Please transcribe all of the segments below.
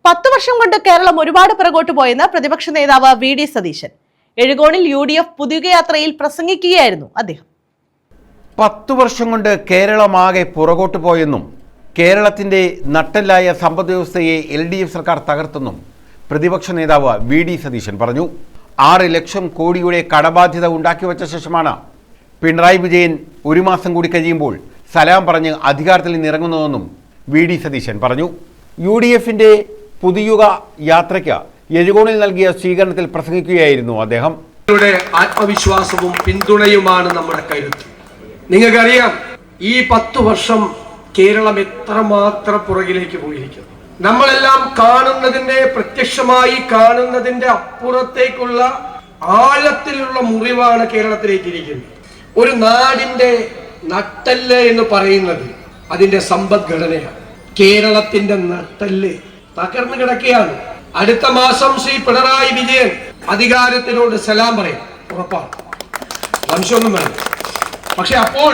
10 വർഷം കൊണ്ട് കേരളം ഒരുപാട് പിറകോട്ട് പോയെന്ന് പ്രതിപക്ഷ നേതാവ് വി.ഡി. സതീശൻ. എഴുകോണിൽ UDF പുതുകയാത്രയിൽ പ്രസംഗിക്കുകയായിരുന്നു അദ്ദേഹം. 10 വർഷം കൊണ്ട് കേരളമാകെ പുറകോട്ട് പോയെന്നും കേരളത്തിന്റെ നട്ടെല്ലായ സമ്പദ് വ്യവസ്ഥയെ LDF സർക്കാർ തകർത്തെന്നും പ്രതിപക്ഷ നേതാവ് വി.ഡി. സതീശൻ പറഞ്ഞു. 6 ലക്ഷം കോടിയുടെ കടബാധ്യത ഉണ്ടാക്കിവെച്ച ശേഷമാണ് പിണറായി വിജയൻ ഒരു മാസം കൂടി കഴിയുമ്പോൾ സലാം പറഞ്ഞ് അധികാരത്തിൽ നിന്നിറങ്ങുന്നതെന്നും വി.ഡി. സതീശൻ പറഞ്ഞു. UDFന്റെ പുതുയുഗ യാത്രയ്ക്ക് എഴുകോണിൽ നൽകിയ സ്വീകരണത്തിൽ പ്രസംഗിക്കുകയായിരുന്നു അദ്ദേഹം. ആത്മവിശ്വാസവും പിന്തുണയുമാണ് നമ്മുടെ കരുത്ത്. നിങ്ങൾക്കറിയാം, ഈ 10 വർഷം കേരളം എത്രമാത്രം പുറകിലേക്ക് പോയിരിക്കുന്നു. നമ്മളെല്ലാം കാണുന്നതിന്റെ, പ്രത്യക്ഷമായി കാണുന്നതിന്റെ അപ്പുറത്തേക്കുള്ള ആഴത്തിലുള്ള മുറിവാണ് കേരളത്തിലേക്കിരിക്കുന്നത്. ഒരു നാടിന്റെ നട്ടെല്ല് എന്ന് പറയുന്നത് അതിന്റെ സമ്പദ്ഘടനയാണ്. കേരളത്തിന്റെ നട്ടെല്ല് തകർന്നു കിടക്കുകയാണ്. അടുത്ത മാസം ശ്രീ പിണറായി വിജയൻ അധികാരത്തിനോട് സലാം പറയും, ഉറപ്പാണ്, സംശയമൊന്നും വേണം. പക്ഷെ അപ്പോൾ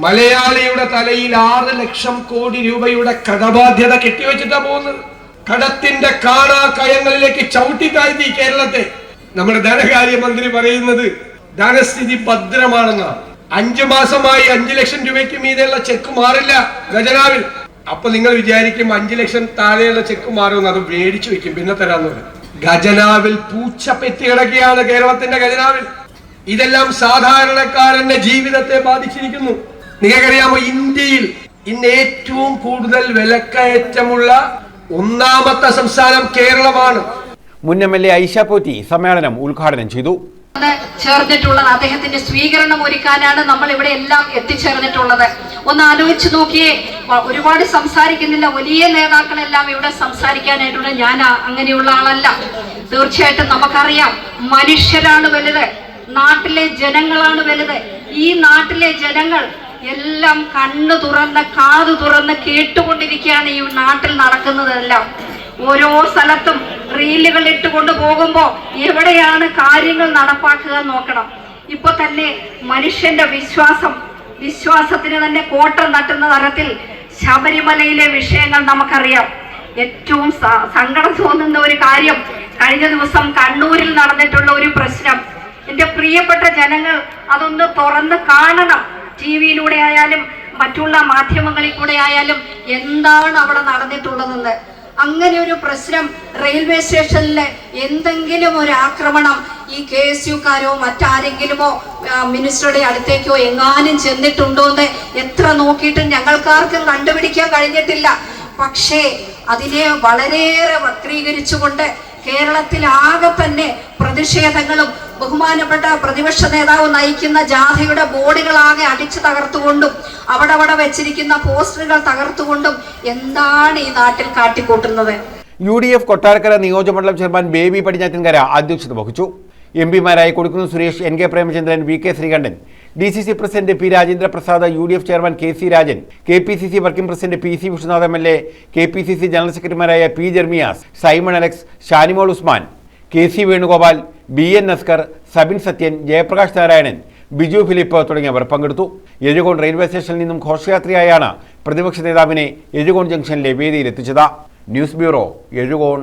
മലയാളിയുടെ തലയിൽ 6 ലക്ഷം കോടി രൂപയുടെ കടബാധ്യത കെട്ടിവെച്ചിട്ടാ പോകുന്നത്. കടത്തിന്റെ കാണാകയങ്ങളിലേക്ക് ചവിട്ടി താഴ്ത്തി കേരളത്തെ. നമ്മുടെ ധനകാര്യമന്ത്രി പറയുന്നത് ധനസ്ഥിതി ഭദ്രമാണെന്നാണ്. 5 മാസമായി 5 ലക്ഷം രൂപയ്ക്ക് മീതെയുള്ള ചെക്ക് മാറില്ല ഖജനാവിൽ. അപ്പൊ നിങ്ങൾ വിചാരിക്കും 5 ലക്ഷം താഴെയുള്ള ചെക്ക് മാറുമെന്ന്. അത് മേടിച്ചു വെക്കും, പിന്നെ തരാന്ന് പറയും. ഖജനാവിൽ പൂച്ച പെറ്റി കിടക്കുകയാണ് കേരളത്തിന്റെ ഖജനാവിൽ. ഇതെല്ലാം സാധാരണക്കാരന്റെ ജീവിതത്തെ ബാധിച്ചിരിക്കുന്നു. നിങ്ങൾക്കറിയാമോ, ഇന്ത്യയിൽ ഇന്ന് ഏറ്റവും കൂടുതൽ വിലക്കയറ്റമുള്ള 1ാമത്തെ സംസ്ഥാനം കേരളമാണ്. മുൻ MLA ഐഷ പോറ്റി സമ്മേളനം ഉദ്ഘാടനം ചെയ്തു. ചേർന്നിട്ടുള്ളത് അദ്ദേഹത്തിന്റെ സ്വീകരണം ഒരുക്കാനാണ് നമ്മൾ ഇവിടെ എല്ലാം എത്തിച്ചേർന്നിട്ടുള്ളത്. ഒന്ന് ആലോചിച്ച് നോക്കിയേ, ഒരുപാട് സംസാരിക്കുന്നില്ല, വലിയ നേതാക്കളെല്ലാം ഇവിടെ സംസാരിക്കാനായിട്ടുണ്ട്. ഞാൻ അങ്ങനെയുള്ള ആളല്ല. തീർച്ചയായിട്ടും നമുക്കറിയാം, മനുഷ്യരാണ് വലുത്, നാട്ടിലെ ജനങ്ങളാണ് വലുത്. ഈ നാട്ടിലെ ജനങ്ങൾ എല്ലാം കണ്ണു തുറന്ന് കാതു തുറന്ന് കേട്ടുകൊണ്ടിരിക്കുകയാണ് ഈ നാട്ടിൽ നടക്കുന്നതെല്ലാം. ഓരോ സ്ഥലത്തും റീലുകൾ ഇട്ടുകൊണ്ട് പോകുമ്പോ എവിടെയാണ് കാര്യങ്ങൾ നടപ്പാക്കുക നോക്കണം. ഇപ്പൊ തന്നെ മനുഷ്യന്റെ വിശ്വാസത്തിന് തന്നെ കോട്ടം തട്ടുന്ന തരത്തിൽ ശബരിമലയിലെ വിഷയങ്ങൾ നമുക്കറിയാം. ഏറ്റവും സങ്കടം തോന്നുന്ന ഒരു കാര്യം, കഴിഞ്ഞ ദിവസം കണ്ണൂരിൽ നടന്നിട്ടുള്ള ഒരു പ്രശ്നം. എന്റെ പ്രിയപ്പെട്ട ജനങ്ങൾ അതൊന്ന് തുറന്ന് കാണണം. TV-യിലൂടെ ആയാലും മറ്റുള്ള മാധ്യമങ്ങളിൽ കൂടെ ആയാലും എന്താണ് അവിടെ നടന്നിട്ടുള്ളതെന്ന്. അങ്ങനെ ഒരു പ്രശ്നം റെയിൽവേ സ്റ്റേഷനിൽ എന്തെങ്കിലും ഒരു ആക്രമണം ഈ KSUക്കാരോ മറ്റാരെങ്കിലുമോ മിനിസ്റ്ററുടെ അടുത്തേക്കോ എങ്ങാനും ചെന്നിട്ടുണ്ടോ എന്ന് എത്ര നോക്കിയിട്ടും ഞങ്ങൾക്കാർക്കും കണ്ടുപിടിക്കാൻ കഴിഞ്ഞിട്ടില്ല. പക്ഷേ അതിനെ വളരെയേറെ വക്രീകരിച്ചുകൊണ്ട് കേരളത്തിലാകെ തന്നെ പ്രതിഷേധങ്ങളും ബഹുമാനപ്പെട്ട പ്രതിപക്ഷ നേതാവ് നയിക്കുന്ന ജാഥയുടെ ബോർഡുകളാകെ അടിച്ചു തകർത്തുകൊണ്ടും അവിടെ വെച്ചിരിക്കുന്ന പോസ്റ്ററുകൾ തകർത്തുകൊണ്ടും എന്താണ് ഈ നാട്ടിൽ കാട്ടിക്കൂട്ടുന്നത്? UDF കൊട്ടാരക്കര നിയോജകമണ്ഡലം ചെയർമാൻ ബേബി പടിഞ്ഞാറ്റിൻകര അധ്യക്ഷത വഹിച്ചു. MP-മാരായ Kodikunnu Suresh, NK Premachandran, VK Sreekandan, DCC president P. Rajendra Prasad, UDF chairman KC Rajan, KPCC working president PC Vishnunath MLA, KPCC general സെക്രട്ടറിമാരായ P. Jermias, Simon Alex, Shanimol Usman, KC Venugopal, BN Naskar, Sabin Sathyan, Jayaprakash Narayanan, Biju Philip തുടങ്ങിയവർ പങ്കെടുത്തു. എഴുകോൺ റെയിൽവേ സ്റ്റേഷനിൽ നിന്നും ഘോഷയാത്രയായാണ് പ്രതിപക്ഷ നേതാവിനെ എഴുകോൺ ജംഗ്ഷനിലെ വേദിയിലെത്തിച്ചത്. News bureau, Ezhukone.